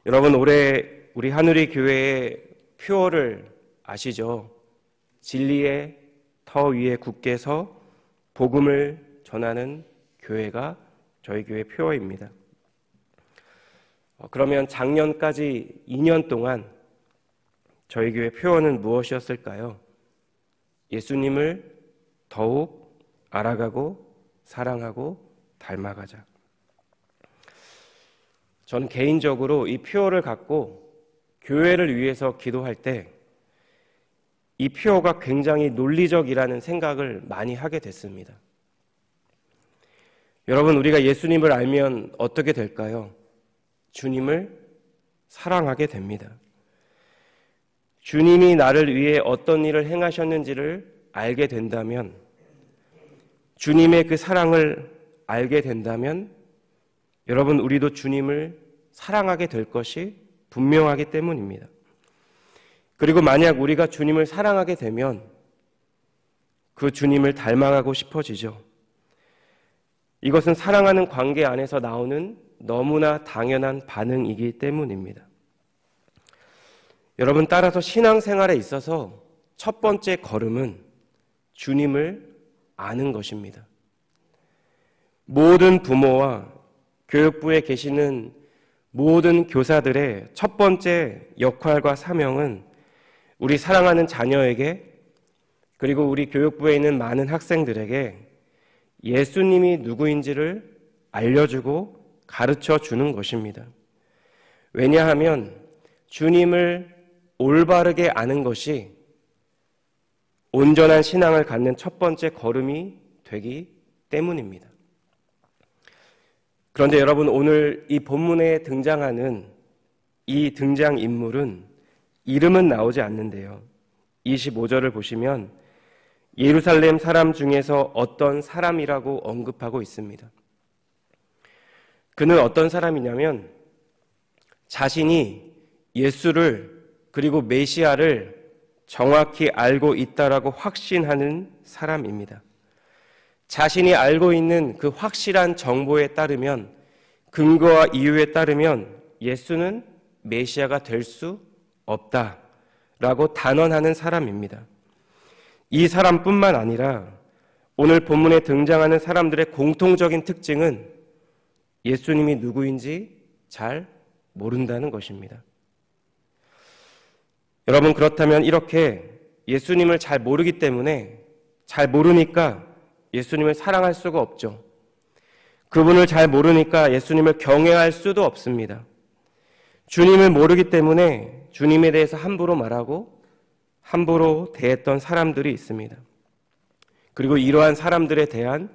여러분, 올해 우리 하누리 교회의 표어를 아시죠? 진리의 터 위에 굳게 서 복음을 전하는 교회가 저희 교회 표어입니다. 그러면 작년까지 2년 동안 저희 교회 표어는 무엇이었을까요? 예수님을 더욱 알아가고 사랑하고 닮아가자. 저는 개인적으로 이 표어를 갖고 교회를 위해서 기도할 때 이 표어가 굉장히 논리적이라는 생각을 많이 하게 됐습니다. 여러분, 우리가 예수님을 알면 어떻게 될까요? 주님을 사랑하게 됩니다. 주님이 나를 위해 어떤 일을 행하셨는지를 알게 된다면, 주님의 그 사랑을 알게 된다면 여러분, 우리도 주님을 사랑하게 될 것이 분명하기 때문입니다. 그리고 만약 우리가 주님을 사랑하게 되면 그 주님을 닮아가고 싶어지죠. 이것은 사랑하는 관계 안에서 나오는 너무나 당연한 반응이기 때문입니다. 여러분, 따라서 신앙생활에 있어서 첫 번째 걸음은 주님을 아는 것입니다. 모든 부모와 교육부에 계시는 모든 교사들의 첫 번째 역할과 사명은 우리 사랑하는 자녀에게, 그리고 우리 교육부에 있는 많은 학생들에게 예수님이 누구인지를 알려주고 가르쳐 주는 것입니다. 왜냐하면 주님을 올바르게 아는 것이 온전한 신앙을 갖는 첫 번째 걸음이 되기 때문입니다. 그런데 여러분, 오늘 이 본문에 등장하는 이 등장인물은 이름은 나오지 않는데요. 25절을 보시면 예루살렘 사람 중에서 어떤 사람이라고 언급하고 있습니다. 그는 어떤 사람이냐면 자신이 예수를, 그리고 메시아를 정확히 알고 있다라고 확신하는 사람입니다. 자신이 알고 있는 그 확실한 정보에 따르면, 근거와 이유에 따르면 예수는 메시아가 될 수 없다라고 단언하는 사람입니다. 이 사람뿐만 아니라 오늘 본문에 등장하는 사람들의 공통적인 특징은 예수님이 누구인지 잘 모른다는 것입니다. 여러분, 그렇다면 이렇게 예수님을 잘 모르기 때문에, 잘 모르니까 예수님을 사랑할 수가 없죠. 그분을 잘 모르니까 예수님을 경외할 수도 없습니다. 주님을 모르기 때문에 주님에 대해서 함부로 말하고 함부로 대했던 사람들이 있습니다. 그리고 이러한 사람들에 대한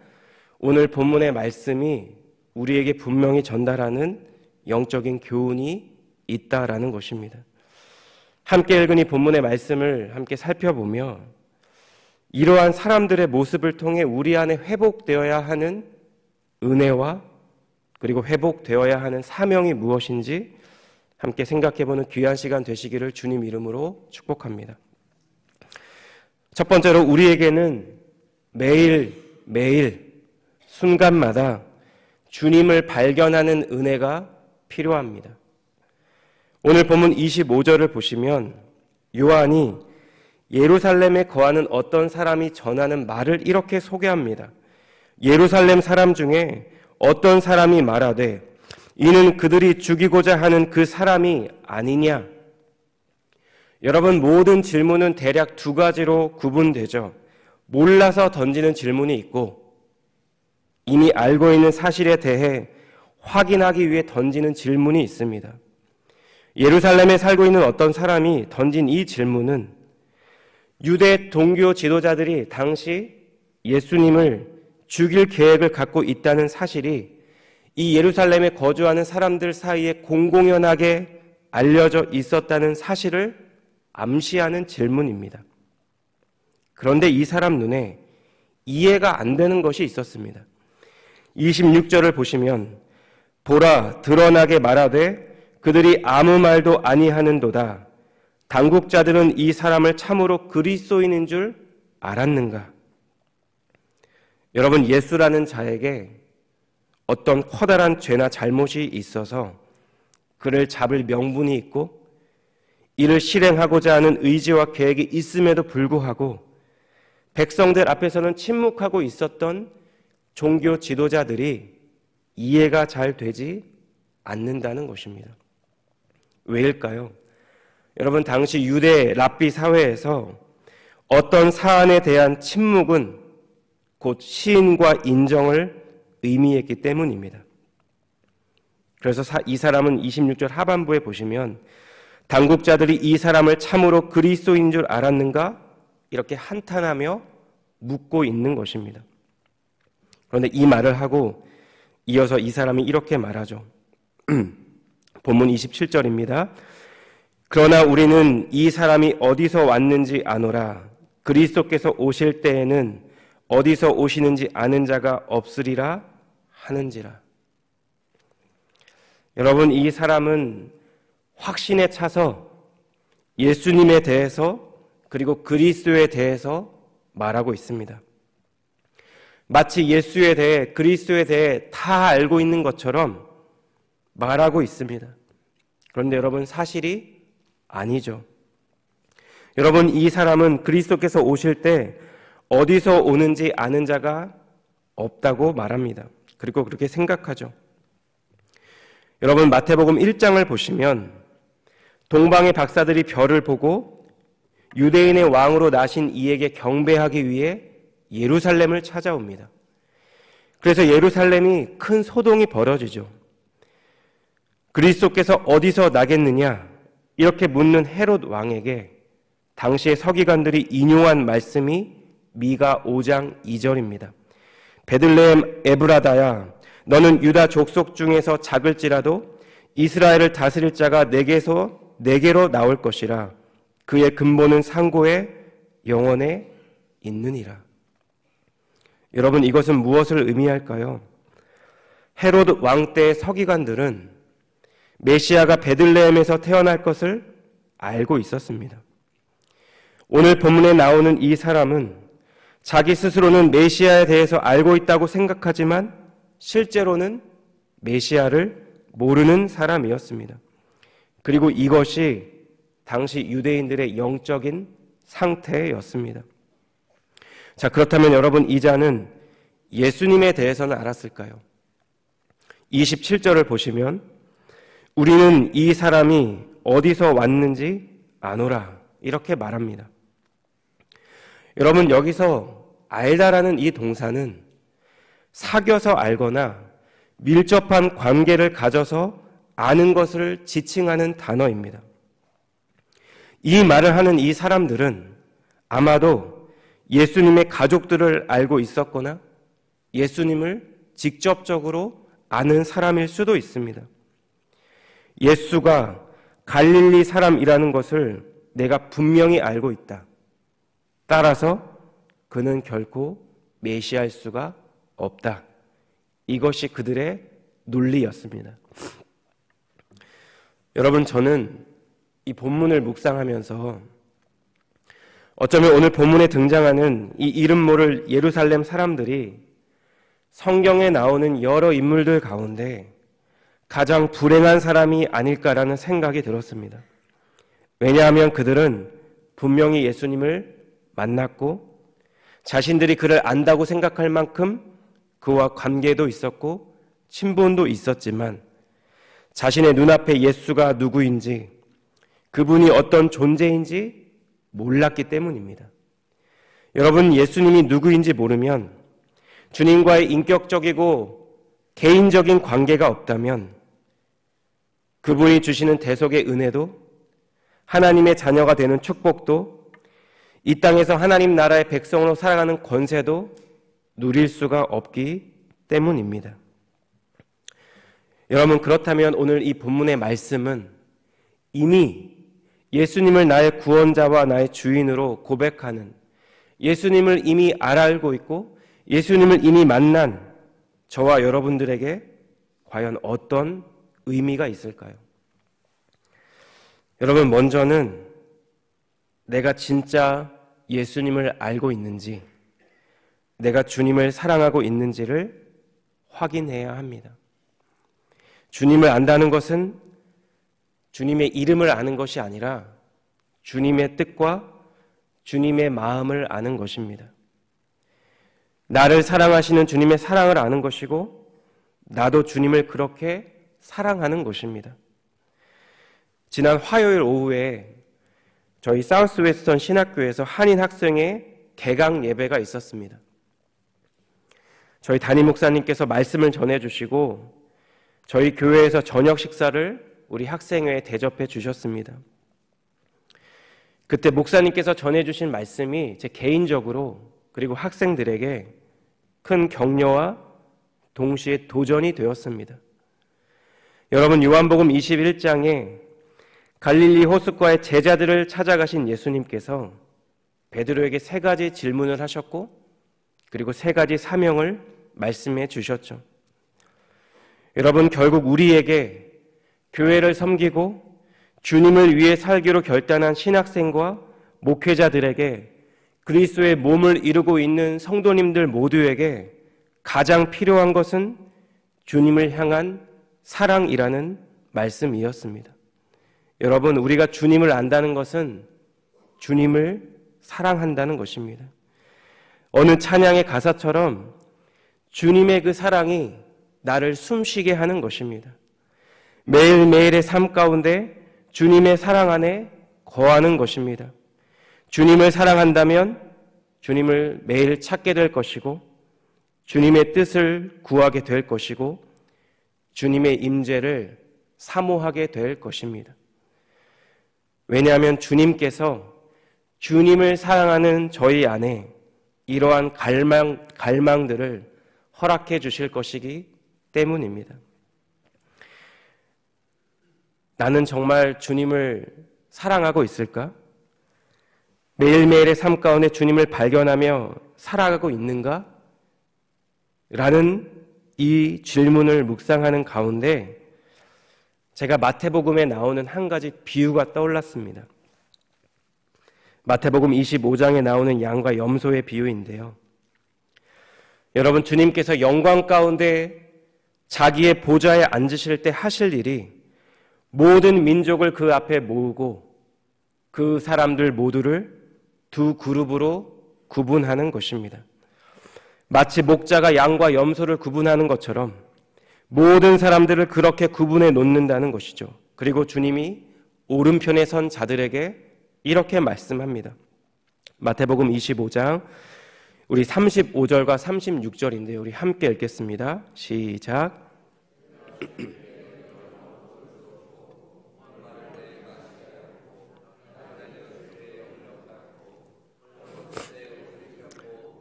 오늘 본문의 말씀이 우리에게 분명히 전달하는 영적인 교훈이 있다라는 것입니다. 함께 읽은 이 본문의 말씀을 함께 살펴보며 이러한 사람들의 모습을 통해 우리 안에 회복되어야 하는 은혜와, 그리고 회복되어야 하는 사명이 무엇인지 함께 생각해보는 귀한 시간 되시기를 주님 이름으로 축복합니다. 첫 번째로, 우리에게는 매일 순간마다 주님을 발견하는 은혜가 필요합니다. 오늘 본문 25절을 보시면 요한이 예루살렘에 거하는 어떤 사람이 전하는 말을 이렇게 소개합니다. 예루살렘 사람 중에 어떤 사람이 말하되 이는 그들이 죽이고자 하는 그 사람이 아니냐? 여러분, 모든 질문은 대략 두 가지로 구분되죠. 몰라서 던지는 질문이 있고, 이미 알고 있는 사실에 대해 확인하기 위해 던지는 질문이 있습니다. 예루살렘에 살고 있는 어떤 사람이 던진 이 질문은 유대 동교 지도자들이 당시 예수님을 죽일 계획을 갖고 있다는 사실이 이 예루살렘에 거주하는 사람들 사이에 공공연하게 알려져 있었다는 사실을 암시하는 질문입니다. 그런데 이 사람 눈에 이해가 안 되는 것이 있었습니다. 26절을 보시면 보라, 드러나게 말하되 그들이 아무 말도 아니하는도다. 당국자들은 이 사람을 참으로 그리스도인인 줄 알았는가? 여러분, 예수라는 자에게 어떤 커다란 죄나 잘못이 있어서 그를 잡을 명분이 있고 이를 실행하고자 하는 의지와 계획이 있음에도 불구하고 백성들 앞에서는 침묵하고 있었던 종교 지도자들이 이해가 잘 되지 않는다는 것입니다. 왜일까요? 여러분, 당시 유대 랍비 사회에서 어떤 사안에 대한 침묵은 곧 시인과 인정을 의미했기 때문입니다. 그래서 이 사람은 26절 하반부에 보시면 당국자들이 이 사람을 참으로 그리스도인 줄 알았는가? 이렇게 한탄하며 묻고 있는 것입니다. 그런데 이 말을 하고 이어서 이 사람이 이렇게 말하죠. 본문 27절입니다. 그러나 우리는 이 사람이 어디서 왔는지 아노라. 그리스도께서 오실 때에는 어디서 오시는지 아는 자가 없으리라 하는지라. 여러분, 이 사람은 확신에 차서 예수님에 대해서 그리고 그리스도에 대해서 말하고 있습니다. 마치 예수에 대해 그리스도에 대해 다 알고 있는 것처럼 말하고 있습니다. 그런데 여러분, 사실이 아니죠. 여러분, 이 사람은 그리스도께서 오실 때 어디서 오는지 아는 자가 없다고 말합니다. 그리고 그렇게 생각하죠. 여러분, 마태복음 1장을 보시면 동방의 박사들이 별을 보고 유대인의 왕으로 나신 이에게 경배하기 위해 예루살렘을 찾아옵니다. 그래서 예루살렘이 큰 소동이 벌어지죠. 그리스도께서 어디서 나겠느냐? 이렇게 묻는 헤롯 왕에게 당시의 서기관들이 인용한 말씀이 미가 5장 2절입니다. 베들레헴 에브라다야, 너는 유다 족속 중에서 작을지라도 이스라엘을 다스릴 자가 내게로 나올 것이라. 그의 근본은 상고의 영원에 있느니라. 여러분, 이것은 무엇을 의미할까요? 헤롯 왕 때의 서기관들은 메시아가 베들레헴에서 태어날 것을 알고 있었습니다. 오늘 본문에 나오는 이 사람은 자기 스스로는 메시아에 대해서 알고 있다고 생각하지만 실제로는 메시아를 모르는 사람이었습니다. 그리고 이것이 당시 유대인들의 영적인 상태였습니다. 자, 그렇다면 여러분, 이 자는 예수님에 대해서는 알았을까요? 27절을 보시면 우리는 이 사람이 어디서 왔는지 아노라 이렇게 말합니다. 여러분, 여기서 알다라는 이 동사는 사귀어서 알거나 밀접한 관계를 가져서 아는 것을 지칭하는 단어입니다. 이 말을 하는 이 사람들은 아마도 예수님의 가족들을 알고 있었거나 예수님을 직접적으로 아는 사람일 수도 있습니다. 예수가 갈릴리 사람이라는 것을 내가 분명히 알고 있다. 따라서 그는 결코 메시아일 수가 없다. 이것이 그들의 논리였습니다. 여러분, 저는 이 본문을 묵상하면서 어쩌면 오늘 본문에 등장하는 이 이름 모를 예루살렘 사람들이 성경에 나오는 여러 인물들 가운데 가장 불행한 사람이 아닐까라는 생각이 들었습니다. 왜냐하면 그들은 분명히 예수님을 만났고 자신들이 그를 안다고 생각할 만큼 그와 관계도 있었고 친분도 있었지만 자신의 눈앞에 예수가 누구인지 그분이 어떤 존재인지 몰랐기 때문입니다. 여러분, 예수님이 누구인지 모르면 주님과의 인격적이고 개인적인 관계가 없다면 그분이 주시는 대속의 은혜도 하나님의 자녀가 되는 축복도 이 땅에서 하나님 나라의 백성으로 살아가는 권세도 누릴 수가 없기 때문입니다. 여러분, 그렇다면 오늘 이 본문의 말씀은 이미 예수님을 나의 구원자와 나의 주인으로 고백하는, 예수님을 이미 알고 있고 예수님을 이미 만난 저와 여러분들에게 과연 어떤 의미가 있을까요? 여러분, 먼저는 내가 진짜 예수님을 알고 있는지, 내가 주님을 사랑하고 있는지를 확인해야 합니다. 주님을 안다는 것은 주님의 이름을 아는 것이 아니라 주님의 뜻과 주님의 마음을 아는 것입니다. 나를 사랑하시는 주님의 사랑을 아는 것이고 나도 주님을 그렇게 사랑하는 것입니다. 지난 화요일 오후에 저희 사우스웨스턴 신학교에서 한인 학생의 개강 예배가 있었습니다. 저희 담임 목사님께서 말씀을 전해주시고 저희 교회에서 저녁 식사를 우리 학생회에 대접해 주셨습니다. 그때 목사님께서 전해주신 말씀이 제 개인적으로 그리고 학생들에게 큰 격려와 동시에 도전이 되었습니다. 여러분, 요한복음 21장에 갈릴리 호숫가의 제자들을 찾아가신 예수님께서 베드로에게 3가지 질문을 하셨고 그리고 3가지 사명을 말씀해 주셨죠. 여러분, 결국 우리에게 교회를 섬기고 주님을 위해 살기로 결단한 신학생과 목회자들에게 그리스도의 몸을 이루고 있는 성도님들 모두에게 가장 필요한 것은 주님을 향한 사랑이라는 말씀이었습니다. 여러분, 우리가 주님을 안다는 것은 주님을 사랑한다는 것입니다. 어느 찬양의 가사처럼 주님의 그 사랑이 나를 숨쉬게 하는 것입니다. 매일매일의 삶 가운데 주님의 사랑 안에 거하는 것입니다. 주님을 사랑한다면 주님을 매일 찾게 될 것이고 주님의 뜻을 구하게 될 것이고 주님의 임재를 사모하게 될 것입니다. 왜냐하면 주님께서 주님을 사랑하는 저희 안에 이러한 갈망들을 허락해 주실 것이기 때문입니다. 나는 정말 주님을 사랑하고 있을까? 매일매일의 삶 가운데 주님을 발견하며 살아가고 있는가? 라는 이 질문을 묵상하는 가운데 제가 마태복음에 나오는 한 가지 비유가 떠올랐습니다. 마태복음 25장에 나오는 양과 염소의 비유인데요. 여러분, 주님께서 영광 가운데 자기의 보좌에 앉으실 때 하실 일이 모든 민족을 그 앞에 모으고 그 사람들 모두를 2 그룹으로 구분하는 것입니다. 마치 목자가 양과 염소를 구분하는 것처럼 모든 사람들을 그렇게 구분해 놓는다는 것이죠. 그리고 주님이 오른편에 선 자들에게 이렇게 말씀합니다. 마태복음 25장 우리 35절과 36절인데요. 우리 함께 읽겠습니다. 시작.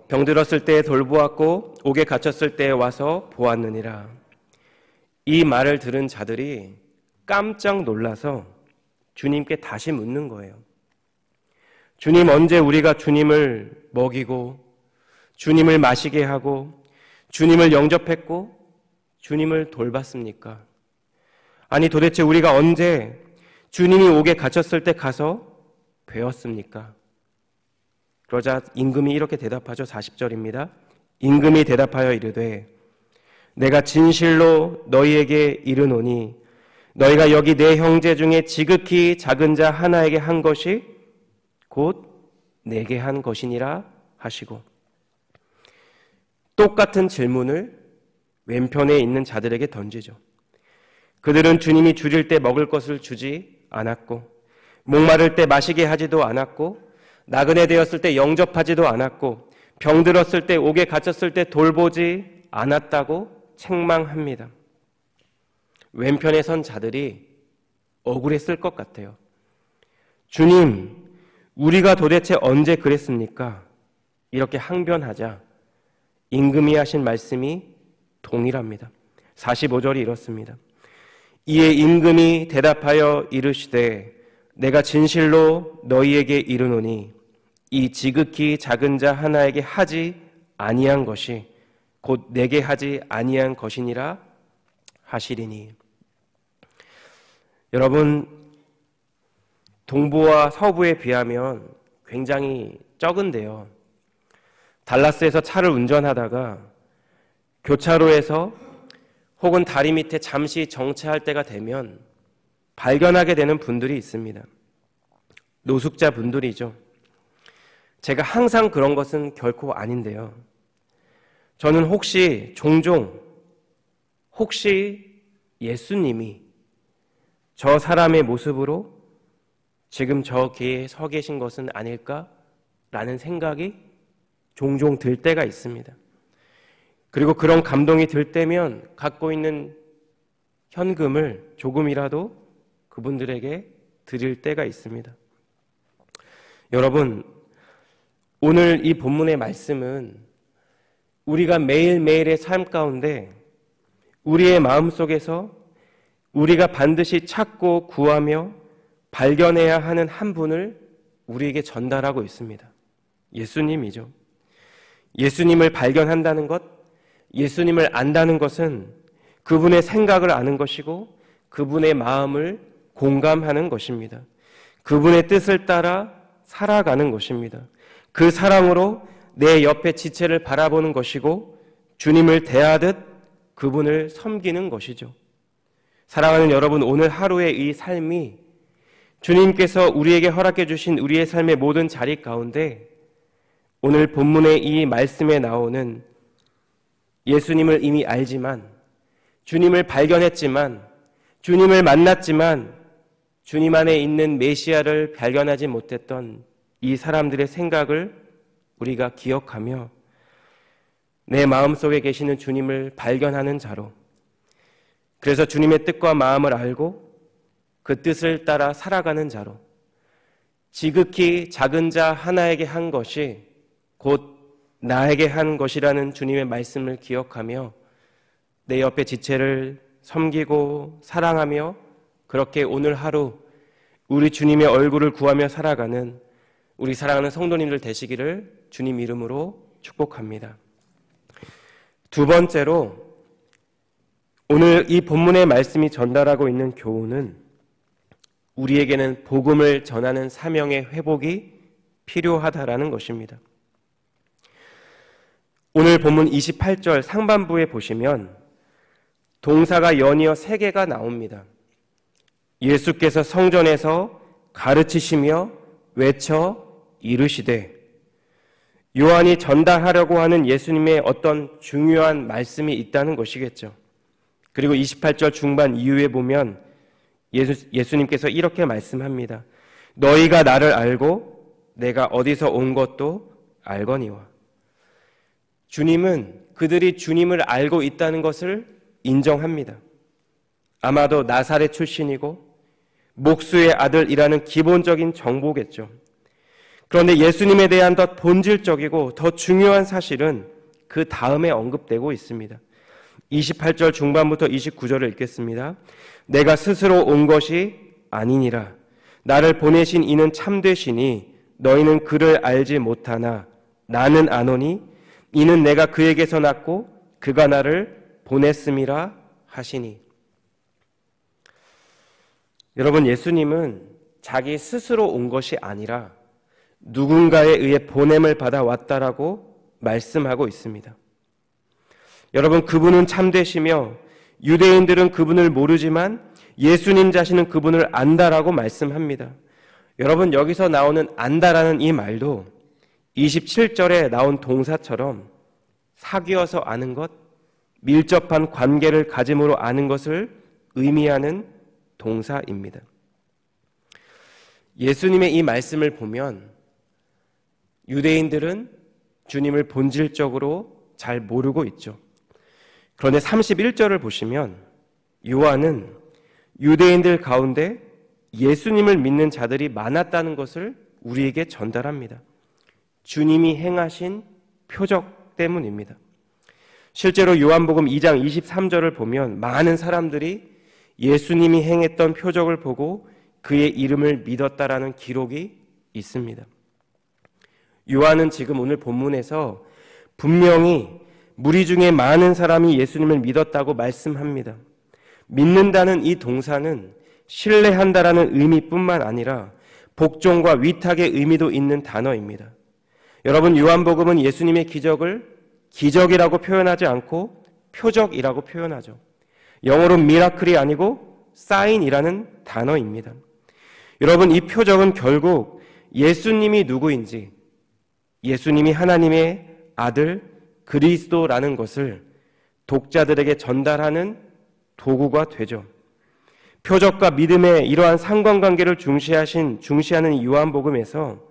병들었을 때에 돌보았고 옥에 갇혔을 때에 와서 보았느니라. 이 말을 들은 자들이 깜짝 놀라서 주님께 다시 묻는 거예요. 주님, 언제 우리가 주님을 먹이고 주님을 마시게 하고 주님을 영접했고 주님을 돌봤습니까? 아니, 도대체 우리가 언제 주님이 옥에 갇혔을 때 가서 배웠습니까? 그러자 임금이 이렇게 대답하죠. 40절입니다. 임금이 대답하여 이르되 내가 진실로 너희에게 이르노니 너희가 여기 내 형제 중에 지극히 작은 자 하나에게 한 것이 곧 내게 한 것이니라 하시고, 똑같은 질문을 왼편에 있는 자들에게 던지죠. 그들은 주님이 줄일 때 먹을 것을 주지 않았고 목마를 때 마시게 하지도 않았고 나그네 되었을 때 영접하지도 않았고 병들었을 때 옥에 갇혔을 때 돌보지 않았다고 책망합니다. 왼편에 선 자들이 억울했을 것 같아요. 주님, 우리가 도대체 언제 그랬습니까? 이렇게 항변하자 임금이 하신 말씀이 동일합니다. 45절이 이렇습니다. 이에 임금이 대답하여 이르시되 내가 진실로 너희에게 이르노니 이 지극히 작은 자 하나에게 하지 아니한 것이 곧 내게 하지 아니한 것이니라 하시리니. 여러분, 동부와 서부에 비하면 굉장히 적은데요. 달라스에서 차를 운전하다가 교차로에서 혹은 다리 밑에 잠시 정차할 때가 되면 발견하게 되는 분들이 있습니다. 노숙자 분들이죠. 제가 항상 그런 것은 결코 아닌데요. 저는 종종 예수님이 저 사람의 모습으로 지금 저기에 서 계신 것은 아닐까라는 생각이 종종 들 때가 있습니다. 그리고 그런 감동이 들 때면 갖고 있는 현금을 조금이라도 그분들에게 드릴 때가 있습니다. 여러분, 오늘 이 본문의 말씀은 우리가 매일매일의 삶 가운데 우리의 마음속에서 우리가 반드시 찾고 구하며 발견해야 하는 한 분을 우리에게 전달하고 있습니다. 예수님이죠. 예수님을 발견한다는 것, 예수님을 안다는 것은 그분의 생각을 아는 것이고 그분의 마음을 공감하는 것입니다. 그분의 뜻을 따라 살아가는 것입니다. 그 사랑으로 내 옆에 지체를 바라보는 것이고 주님을 대하듯 그분을 섬기는 것이죠. 사랑하는 여러분, 오늘 하루의 이 삶이 주님께서 우리에게 허락해 주신 우리의 삶의 모든 자리 가운데 오늘 본문의 이 말씀에 나오는 예수님을 이미 알지만, 주님을 발견했지만, 주님을 만났지만 주님 안에 있는 메시아를 발견하지 못했던 이 사람들의 생각을 우리가 기억하며 내 마음속에 계시는 주님을 발견하는 자로, 그래서 주님의 뜻과 마음을 알고 그 뜻을 따라 살아가는 자로, 지극히 작은 자 하나에게 한 것이 곧 나에게 한 것이라는 주님의 말씀을 기억하며 내 옆에 지체를 섬기고 사랑하며 그렇게 오늘 하루 우리 주님의 얼굴을 구하며 살아가는 우리 사랑하는 성도님들 되시기를 주님 이름으로 축복합니다. 두 번째로, 오늘 이 본문의 말씀이 전달하고 있는 교훈은 우리에게는 복음을 전하는 사명의 회복이 필요하다라는 것입니다. 오늘 본문 28절 상반부에 보시면 동사가 연이어 3개가 나옵니다. 예수께서 성전에서 가르치시며 외쳐 이르시되, 요한이 전달하려고 하는 예수님의 어떤 중요한 말씀이 있다는 것이겠죠. 그리고 28절 중반 이후에 보면 예수님께서 이렇게 말씀합니다. 너희가 나를 알고 내가 어디서 온 것도 알거니와. 주님은 그들이 주님을 알고 있다는 것을 인정합니다. 아마도 나사렛 출신이고 목수의 아들이라는 기본적인 정보겠죠. 그런데 예수님에 대한 더 본질적이고 더 중요한 사실은 그 다음에 언급되고 있습니다. 28절 중반부터 29절을 읽겠습니다. 내가 스스로 온 것이 아니니라. 나를 보내신 이는 참되시니 너희는 그를 알지 못하나 나는 아노니 이는 내가 그에게서 났고 그가 나를 보냈음이라 하시니. 여러분, 예수님은 자기 스스로 온 것이 아니라 누군가에 의해 보냄을 받아 왔다라고 말씀하고 있습니다. 여러분, 그분은 참되시며 유대인들은 그분을 모르지만 예수님 자신은 그분을 안다라고 말씀합니다. 여러분, 여기서 나오는 안다라는 이 말도 27절에 나온 동사처럼 사귀어서 아는 것, 밀접한 관계를 가짐으로 아는 것을 의미하는 동사입니다. 예수님의 이 말씀을 보면 유대인들은 주님을 본질적으로 잘 모르고 있죠. 그런데 31절을 보시면 요한은 유대인들 가운데 예수님을 믿는 자들이 많았다는 것을 우리에게 전달합니다. 주님이 행하신 표적 때문입니다. 실제로 요한복음 2장 23절을 보면 많은 사람들이 예수님이 행했던 표적을 보고 그의 이름을 믿었다라는 기록이 있습니다. 요한은 지금 오늘 본문에서 분명히 무리 중에 많은 사람이 예수님을 믿었다고 말씀합니다. 믿는다는 이 동사는 신뢰한다라는 의미뿐만 아니라 복종과 위탁의 의미도 있는 단어입니다. 여러분, 요한복음은 예수님의 기적을 기적이라고 표현하지 않고 표적이라고 표현하죠. 영어로 미라클이 아니고 사인이라는 단어입니다. 여러분, 이 표적은 결국 예수님이 누구인지, 예수님이 하나님의 아들 그리스도라는 것을 독자들에게 전달하는 도구가 되죠. 표적과 믿음의 이러한 상관관계를 중시하는 요한복음에서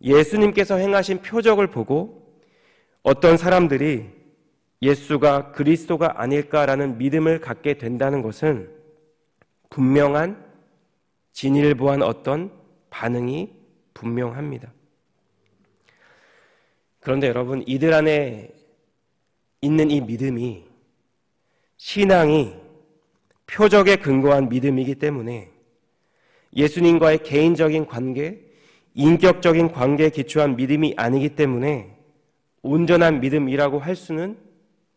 예수님께서 행하신 표적을 보고 어떤 사람들이 예수가 그리스도가 아닐까라는 믿음을 갖게 된다는 것은 분명한 진일보한 어떤 반응이 분명합니다. 그런데 여러분, 이들 안에 있는 이 믿음이, 신앙이 표적에 근거한 믿음이기 때문에 예수님과의 개인적인 관계, 인격적인 관계에 기초한 믿음이 아니기 때문에 온전한 믿음이라고 할 수는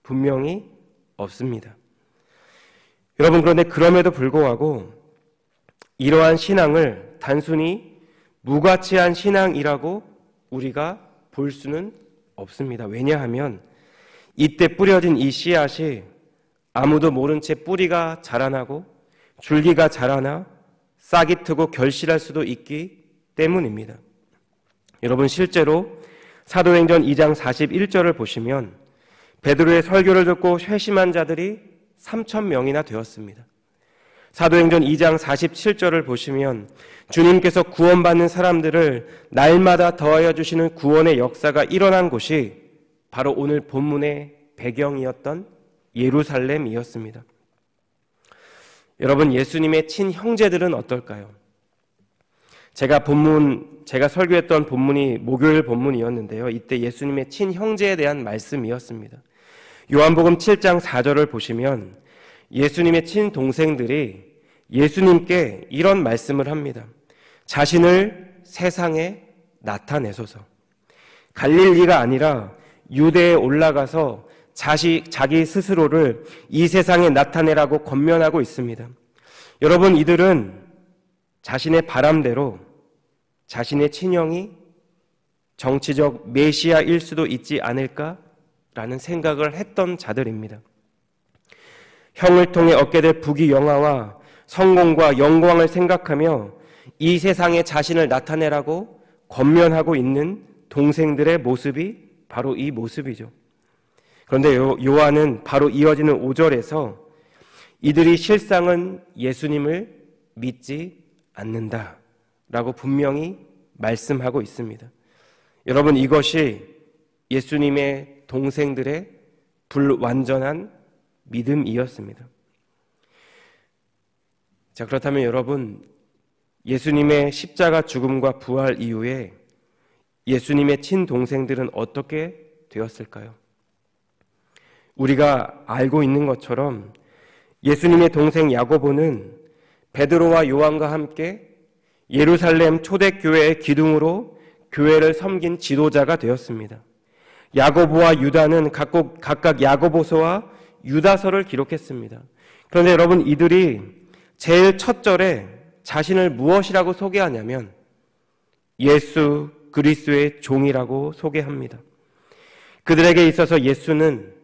분명히 없습니다. 여러분, 그런데 그럼에도 불구하고 이러한 신앙을 단순히 무가치한 신앙이라고 우리가 볼 수는 없습니다. 왜냐하면 이때 뿌려진 이 씨앗이 아무도 모른 채 뿌리가 자라나고 줄기가 자라나 싹이 트고 결실할 수도 있기 때문입니다. 여러분, 실제로 사도행전 2장 41절을 보시면 베드로의 설교를 듣고 회심한 자들이 3,000명이나 되었습니다. 사도행전 2장 47절을 보시면 주님께서 구원받는 사람들을 날마다 더하여 주시는 구원의 역사가 일어난 곳이 바로 오늘 본문의 배경이었던 예루살렘이었습니다. 여러분, 예수님의 친형제들은 어떨까요? 제가 설교했던 본문이 목요일 본문이었는데요. 이때 예수님의 친형제에 대한 말씀이었습니다. 요한복음 7장 4절을 보시면 예수님의 친동생들이 예수님께 이런 말씀을 합니다. 자신을 세상에 나타내소서. 갈릴리가 아니라 유대에 올라가서 자기 스스로를 이 세상에 나타내라고 권면하고 있습니다. 여러분, 이들은 자신의 바람대로 자신의 친형이 정치적 메시아일 수도 있지 않을까라는 생각을 했던 자들입니다. 형을 통해 얻게 될 부귀영화와 성공과 영광을 생각하며 이 세상에 자신을 나타내라고 권면하고 있는 동생들의 모습이 바로 이 모습이죠. 그런데 요한은 바로 이어지는 5절에서 이들이 실상은 예수님을 믿지 않는다라고 분명히 말씀하고 있습니다. 여러분, 이것이 예수님의 동생들의 불완전한 믿음이었습니다. 자, 그렇다면 여러분, 예수님의 십자가 죽음과 부활 이후에 예수님의 친동생들은 어떻게 되었을까요? 우리가 알고 있는 것처럼 예수님의 동생 야고보는 베드로와 요한과 함께 예루살렘 초대교회의 기둥으로 교회를 섬긴 지도자가 되었습니다. 야고보와 유다는 각각 야고보서와 유다서를 기록했습니다. 그런데 여러분, 이들이 제일 첫 절에 자신을 무엇이라고 소개하냐면 예수 그리스도의 종이라고 소개합니다. 그들에게 있어서 예수는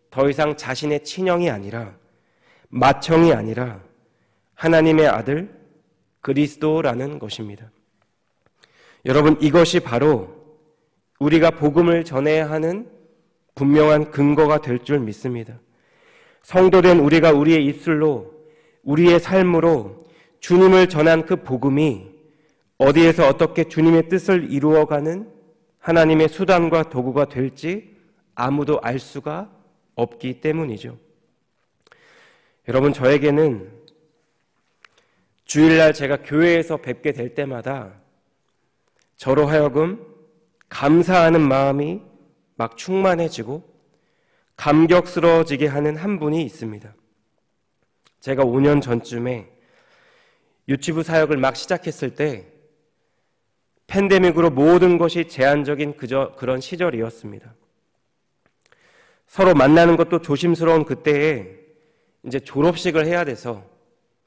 더 이상 자신의 친형이 아니라 맏형이 아니라 하나님의 아들 그리스도라는 것입니다. 여러분, 이것이 바로 우리가 복음을 전해야 하는 분명한 근거가 될 줄 믿습니다. 성도된 우리가 우리의 입술로, 우리의 삶으로 주님을 전한 그 복음이 어디에서 어떻게 주님의 뜻을 이루어가는 하나님의 수단과 도구가 될지 아무도 알 수가 없기 때문이죠. 여러분, 저에게는 주일날 제가 교회에서 뵙게 될 때마다 저로 하여금 감사하는 마음이 막 충만해지고 감격스러워지게 하는 한 분이 있습니다. 제가 5년 전쯤에 유치부 사역을 막 시작했을 때 팬데믹으로 모든 것이 제한적인 그런 시절이었습니다. 서로 만나는 것도 조심스러운 그때에 이제 졸업식을 해야 돼서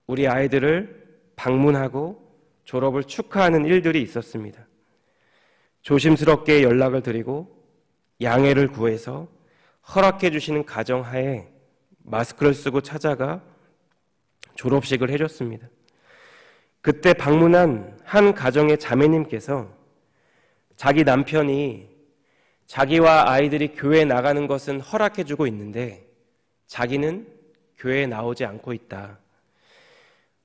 우리 아이들을 방문하고 졸업을 축하하는 일들이 있었습니다. 조심스럽게 연락을 드리고 양해를 구해서 허락해 주시는 가정하에 마스크를 쓰고 찾아가 졸업식을 해줬습니다. 그때 방문한 한 가정의 자매님께서 자기 남편이 자기와 아이들이 교회에 나가는 것은 허락해주고 있는데 자기는 교회에 나오지 않고 있다.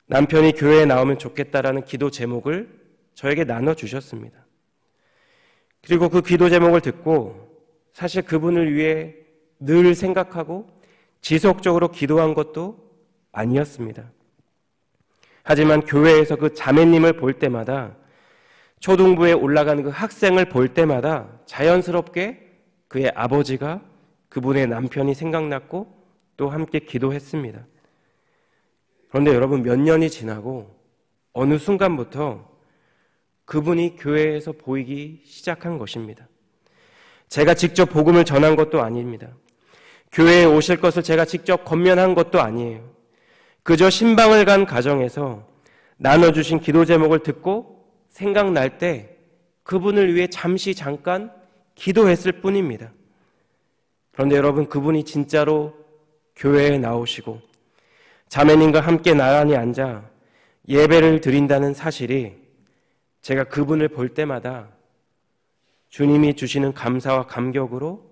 남편이 교회에 나오면 좋겠다라는 기도 제목을 저에게 나눠주셨습니다. 그리고 그 기도 제목을 듣고 사실 그분을 위해 늘 생각하고 지속적으로 기도한 것도 아니었습니다. 하지만 교회에서 그 자매님을 볼 때마다 초등부에 올라가는 그 학생을 볼 때마다 자연스럽게 그의 아버지가 그분의 남편이 생각났고 또 함께 기도했습니다. 그런데 여러분 몇 년이 지나고 어느 순간부터 그분이 교회에서 보이기 시작한 것입니다. 제가 직접 복음을 전한 것도 아닙니다. 교회에 오실 것을 제가 직접 권면한 것도 아니에요. 그저 신방을 간 가정에서 나눠주신 기도 제목을 듣고 생각날 때 그분을 위해 잠깐 기도했을 뿐입니다. 그런데 여러분 그분이 진짜로 교회에 나오시고 자매님과 함께 나란히 앉아 예배를 드린다는 사실이 제가 그분을 볼 때마다 주님이 주시는 감사와 감격으로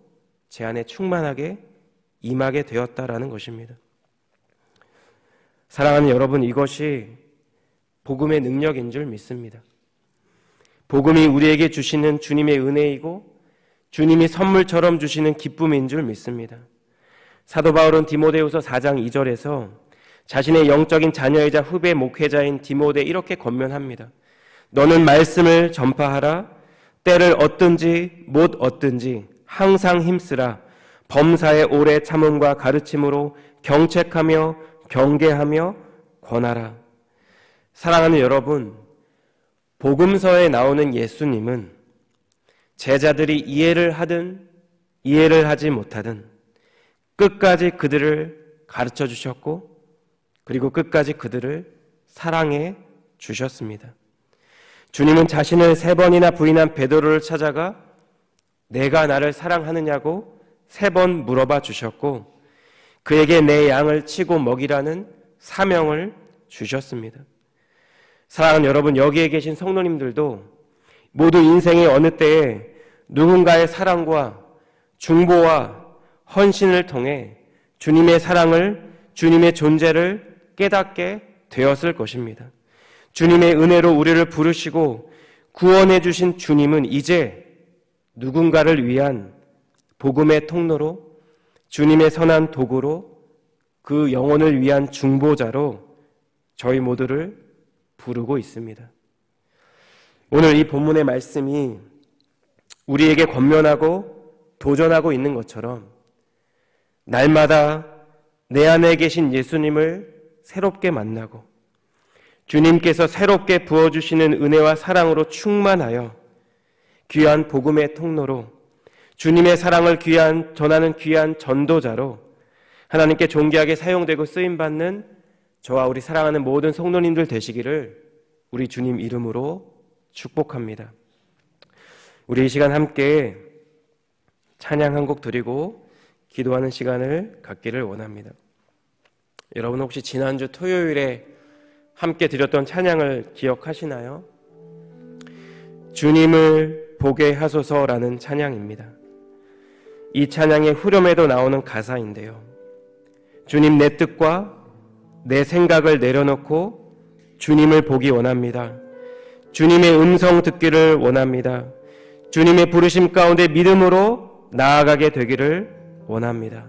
제 안에 충만하게 임하게 되었다라는 것입니다. 사랑하는 여러분, 이것이 복음의 능력인 줄 믿습니다. 복음이 우리에게 주시는 주님의 은혜이고 주님이 선물처럼 주시는 기쁨인 줄 믿습니다. 사도 바울은 디모데후서 4장 2절에서 자신의 영적인 자녀이자 후배 목회자인 디모데 이렇게 권면합니다. 너는 말씀을 전파하라. 때를 얻든지 못 얻든지 항상 힘쓰라. 범사에 오래 참음과 가르침으로 경책하며 경계하며 권하라. 사랑하는 여러분, 복음서에 나오는 예수님은 제자들이 이해를 하든 이해를 하지 못하든 끝까지 그들을 가르쳐 주셨고 그리고 끝까지 그들을 사랑해 주셨습니다. 주님은 자신을 3번이나 부인한 베드로를 찾아가 내가 나를 사랑하느냐고 3번 물어봐 주셨고 그에게 내 양을 치고 먹이라는 사명을 주셨습니다. 사랑하는 여러분, 여기에 계신 성도님들도 모두 인생의 어느 때에 누군가의 사랑과 중보와 헌신을 통해 주님의 사랑을, 주님의 존재를 깨닫게 되었을 것입니다. 주님의 은혜로 우리를 부르시고 구원해 주신 주님은 이제 누군가를 위한 복음의 통로로 주님의 선한 도구로 그 영혼을 위한 중보자로 저희 모두를 부르고 있습니다. 오늘 이 본문의 말씀이 우리에게 권면하고 도전하고 있는 것처럼 날마다 내 안에 계신 예수님을 새롭게 만나고 주님께서 새롭게 부어주시는 은혜와 사랑으로 충만하여 귀한 복음의 통로로 주님의 사랑을 전하는 귀한 전도자로 하나님께 존귀하게 사용되고 쓰임받는 저와 우리 사랑하는 모든 성도님들 되시기를 우리 주님 이름으로 축복합니다. 우리 이 시간 함께 찬양 한 곡 드리고 기도하는 시간을 갖기를 원합니다. 여러분 혹시 지난주 토요일에 함께 드렸던 찬양을 기억하시나요? 주님을 보게 하소서라는 찬양입니다. 이 찬양의 후렴에도 나오는 가사인데요. 주님, 내 뜻과 내 생각을 내려놓고 주님을 보기 원합니다. 주님의 음성 듣기를 원합니다. 주님의 부르심 가운데 믿음으로 나아가게 되기를 원합니다.